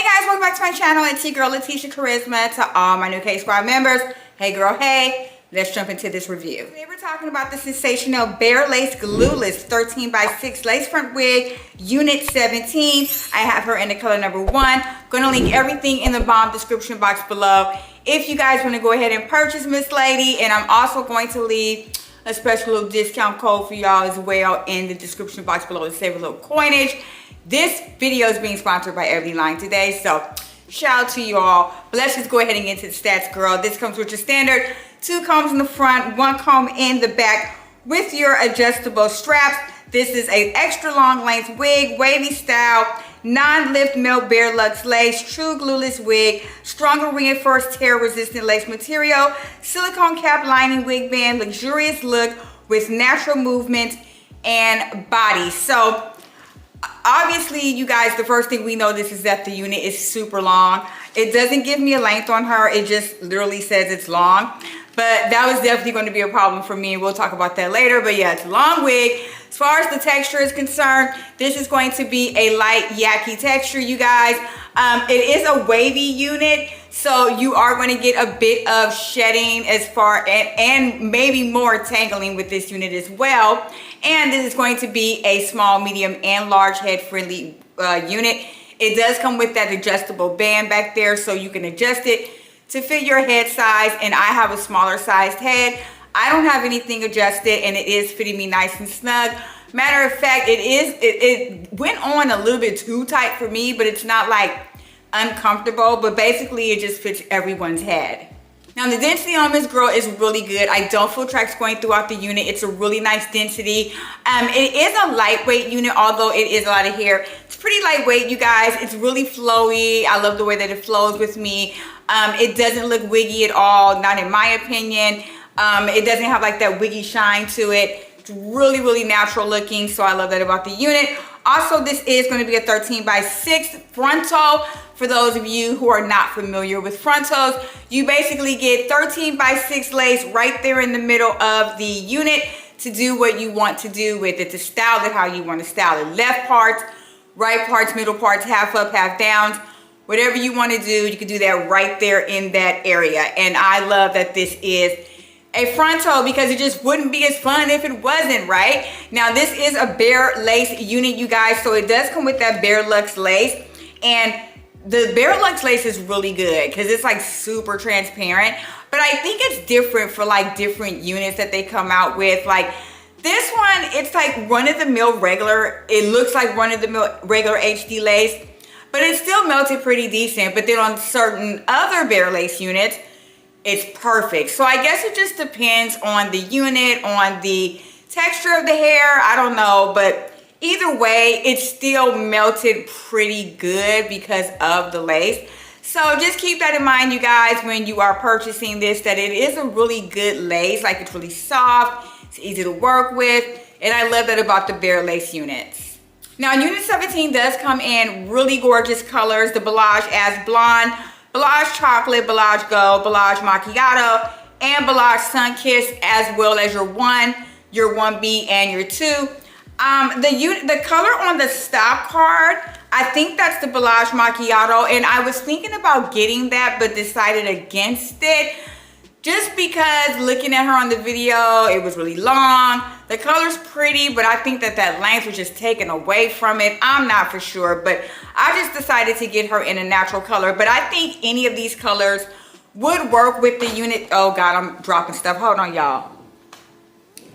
Hey guys, welcome back to my channel. It's your girl latesha-kharizma. To all my new K Squad members, hey girl, hey. Let's jump into this review. Today we're talking about the Sensationnel Bare Lace Glueless 13x6 lace front wig, unit 17. I have her in the color number 1. Gonna link everything in the bottom description box below if you guys want to go ahead and purchase Miss Lady. And I'm also going to leave a special little discount code for y'all as well in the description box below to save a little coinage. This video is being sponsored by Hairline today, so shout out to you all. But let's just go ahead and get into the stats, girl. This comes with your standard 2 combs in the front, 1 comb in the back with your adjustable straps. This is an extra long length wig, wavy style, non-lift melt bare luxe lace, true glueless wig, stronger reinforced tear resistant lace material, silicone cap lining wig band, luxurious look with natural movement and body. So obviously, you guys, the first thing we notice is that the unit is super long. It doesn't give me a length on her. It just literally says it's long. But that was definitely going to be a problem for me. We'll talk about that later. But yeah, it's a long wig. As far as the texture is concerned, this is going to be a light yaki texture, you guys. It is a wavy unit, so you are going to get a bit of shedding as far and maybe more tangling with this unit as well. And this is going to be a small, medium, and large head friendly unit. It does come with that adjustable band back there, so you can adjust it to fit your head size. And I have a smaller sized head. I don't have anything adjusted, and it is fitting me nice and snug. Matter of fact, it went on a little bit too tight for me, but it's not like uncomfortable. But basically, it just fits everyone's head. Now the density on this girl is really good. I don't feel tracks going throughout the unit. It's a really nice density. It is a lightweight unit, although it is a lot of hair. It's pretty lightweight, you guys. It's really flowy. I love the way that it flows with me. It doesn't look wiggy at all, not in my opinion. It doesn't have like that wiggy shine to it. It's really, really natural looking, so I love that about the unit. Also, this is going to be a 13x6 frontal. For those of you who are not familiar with frontals, you basically get 13x6 lace right there in the middle of the unit to do what you want to do with it, to style it how you want to style it. Left parts, right parts, middle parts, half up, half downs. Whatever you want to do, you can do that right there in that area. And I love that this is a frontal because it just wouldn't be as fun if it wasn't, right? Now, this is a bare lace unit, you guys, so it does come with that bare luxe lace. And the bare luxe lace is really good because it's like super transparent. But I think it's different for like different units that they come out with. Like this one, it's like run-of-the-mill regular. It looks like run-of-the-mill regular HD lace, but it's still melted pretty decent. But then on certain other bare lace units, it's perfect. So I guess it just depends on the unit, on the texture of the hair. I don't know, but either way, it's still melted pretty good because of the lace. So just keep that in mind, you guys, when you are purchasing this, that it is a really good lace. Like, it's really soft, it's easy to work with, and I love that about the bare lace units. Now, unit 17 does come in really gorgeous colors. The Balayage as blonde, Balayage chocolate, Balayage gold, Balayage macchiato, and Balayage sun kiss, as well as your 1, your 1B, and your 2. The color on the stop card, I think that's the Balayage macchiato, and I was thinking about getting that but decided against it just because looking at her on the video, it was really long. The color's pretty, but I think that that length was just taken away from it. I'm not for sure, but I just decided to get her in a natural color. But I think any of these colors would work with the unit. Oh God, I'm dropping stuff. Hold on, y'all.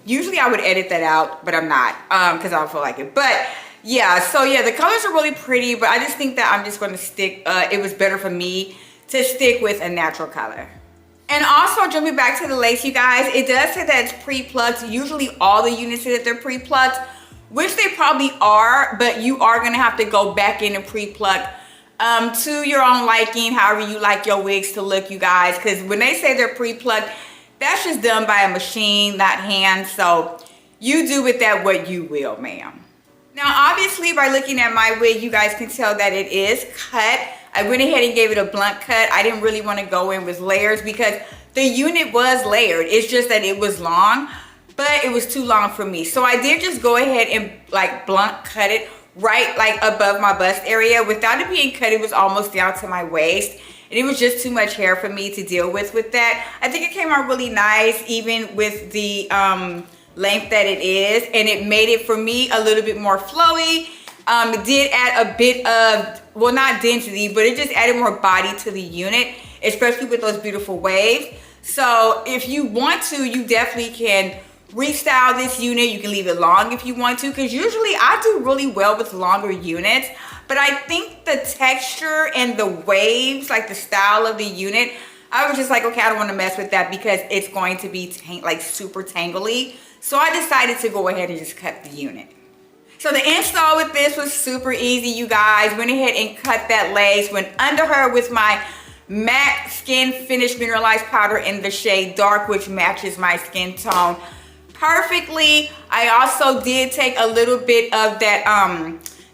Usually I would edit that out, but I'm not because I don't feel like it. But yeah, so yeah, the colors are really pretty, but I just think that I'm just going to stick, it was better for me to stick with a natural color. And also, jumping back to the lace, you guys, it does say that it's pre-plucked. Usually all the units say that they're pre-plucked, which they probably are, but you are going to have to go back in and pre-pluck to your own liking, however you like your wigs to look, you guys, because when they say they're pre-plucked, that's just done by a machine, not hand. So you do with that what you will, ma'am. Now, obviously, by looking at my wig, you guys can tell that it is cut. I went ahead and gave it a blunt cut. I didn't really want to go in with layers because the unit was layered. It's just that it was long, but it was too long for me. So I did just go ahead and like blunt cut it right like above my bust area. Without it being cut, it was almost down to my waist. And it was just too much hair for me to deal with that. I think it came out really nice, even with the length that it is. And it made it, for me, a little bit more flowy. It did add a bit of, well, not density, but it just added more body to the unit, especially with those beautiful waves. So if you want to, you definitely can restyle this unit. You can leave it long if you want to, because usually I do really well with longer units. But I think the texture and the waves, like the style of the unit, I was just like, okay, I don't want to mess with that because it's going to be like super tangly. So I decided to go ahead and just cut the unit. So the install with this was super easy, you guys. Went ahead and cut that lace, went under her with my matte skin finish mineralized powder in the shade Dark, which matches my skin tone perfectly. I also did take a little bit of that,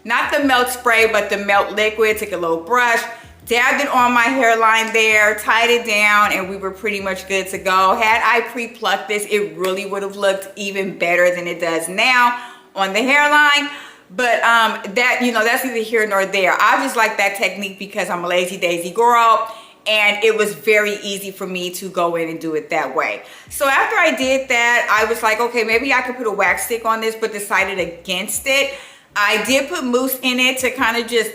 not the melt spray, but the melt liquid. Took a little brush, dabbed it on my hairline there, tied it down, and we were pretty much good to go. Had I pre-plucked this, it really would have looked even better than it does now on the hairline. But that, you know, that's neither here nor there. I just like that technique because I'm a lazy daisy girl, and it was very easy for me to go in and do it that way. So after I did that, I was like, okay, maybe I could put a wax stick on this, but decided against it. I did put mousse in it to kind of just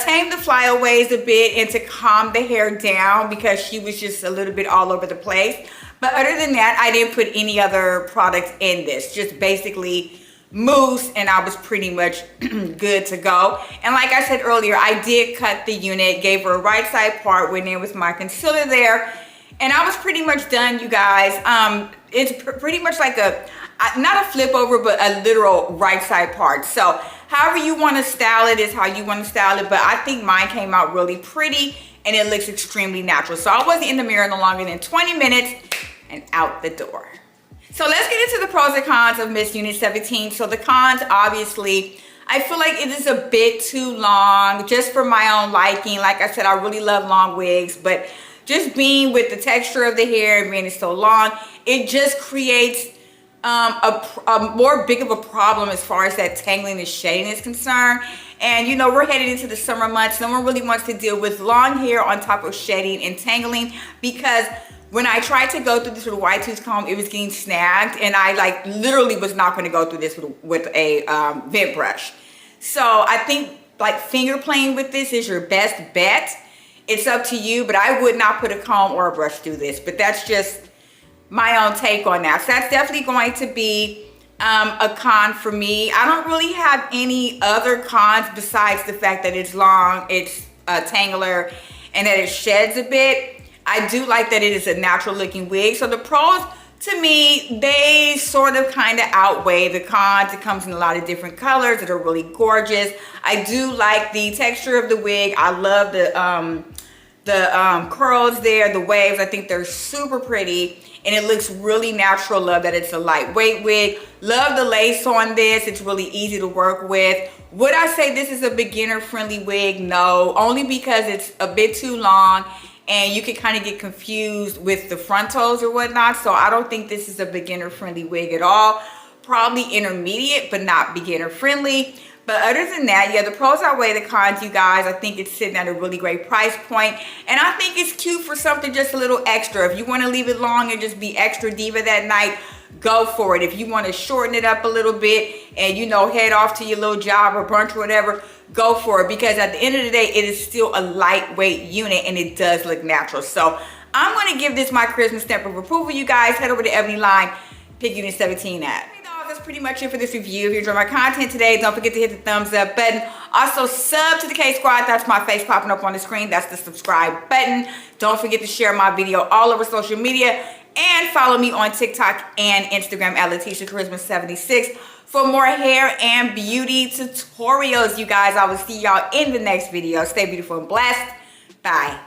tame the flyaways a bit and to calm the hair down because she was just a little bit all over the place. But other than that, I didn't put any other product in this, just basically mousse, and I was pretty much good to go. And like I said earlier, I did cut the unit, gave her a right side part, went in with my concealer there, and I was pretty much done, you guys. It's pretty much like a, not a flip over, but a literal right side part. So however you want to style it is how you want to style it, but I think mine came out really pretty and it looks extremely natural. So I wasn't in the mirror no longer than 20 minutes and out the door. So let's get into the pros and cons of Miss Unit 17. So the cons, obviously, I feel like it is a bit too long just for my own liking. Like I said, I really love long wigs, but just being with the texture of the hair and being so long, it just creates a more big of a problem as far as that tangling and shedding is concerned. And you know, we're headed into the summer months. No one really wants to deal with long hair on top of shedding and tangling, because when I tried to go through this with a wide tooth comb, it was getting snagged, and I like literally was not going to go through this with a vent brush. So I think like finger playing with this is your best bet. It's up to you, but I would not put a comb or a brush through this. But that's just my own take on that. So that's definitely going to be a con for me. I don't really have any other cons besides the fact that it's long, it's tangular, and that it sheds a bit. I do like that it is a natural looking wig. So the pros, to me, they sort of kind of outweigh the cons. It comes in a lot of different colors that are really gorgeous. I do like the texture of the wig. I love the curls there, the waves. I think they're super pretty and it looks really natural. Love that it's a lightweight wig. Love the lace on this. It's really easy to work with. Would I say this is a beginner friendly wig? No, only because it's a bit too long and you can kind of get confused with the frontals or whatnot. So I don't think this is a beginner friendly wig at all. Probably intermediate, but not beginner friendly. But other than that, yeah, the pros outweigh the cons, you guys. I think it's sitting at a really great price point. And I think it's cute for something just a little extra. If you want to leave it long and just be extra diva that night, go for it. If you want to shorten it up a little bit and, you know, head off to your little job or brunch or whatever, go for it. Because at the end of the day, it is still a lightweight unit and it does look natural. So I'm going to give this my Christmas stamp of approval, you guys. Head over to Ebony Line, pick Unit 17 at. That's pretty much it for this review. If you enjoyed my content today, don't forget to hit the thumbs up button. Also, sub to the K Squad. That's my face popping up on the screen. That's the subscribe button. Don't forget to share my video all over social media and follow me on TikTok and Instagram at latesha-kharizma76 for more hair and beauty tutorials, you guys. I will see y'all in the next video. Stay beautiful and blessed. Bye.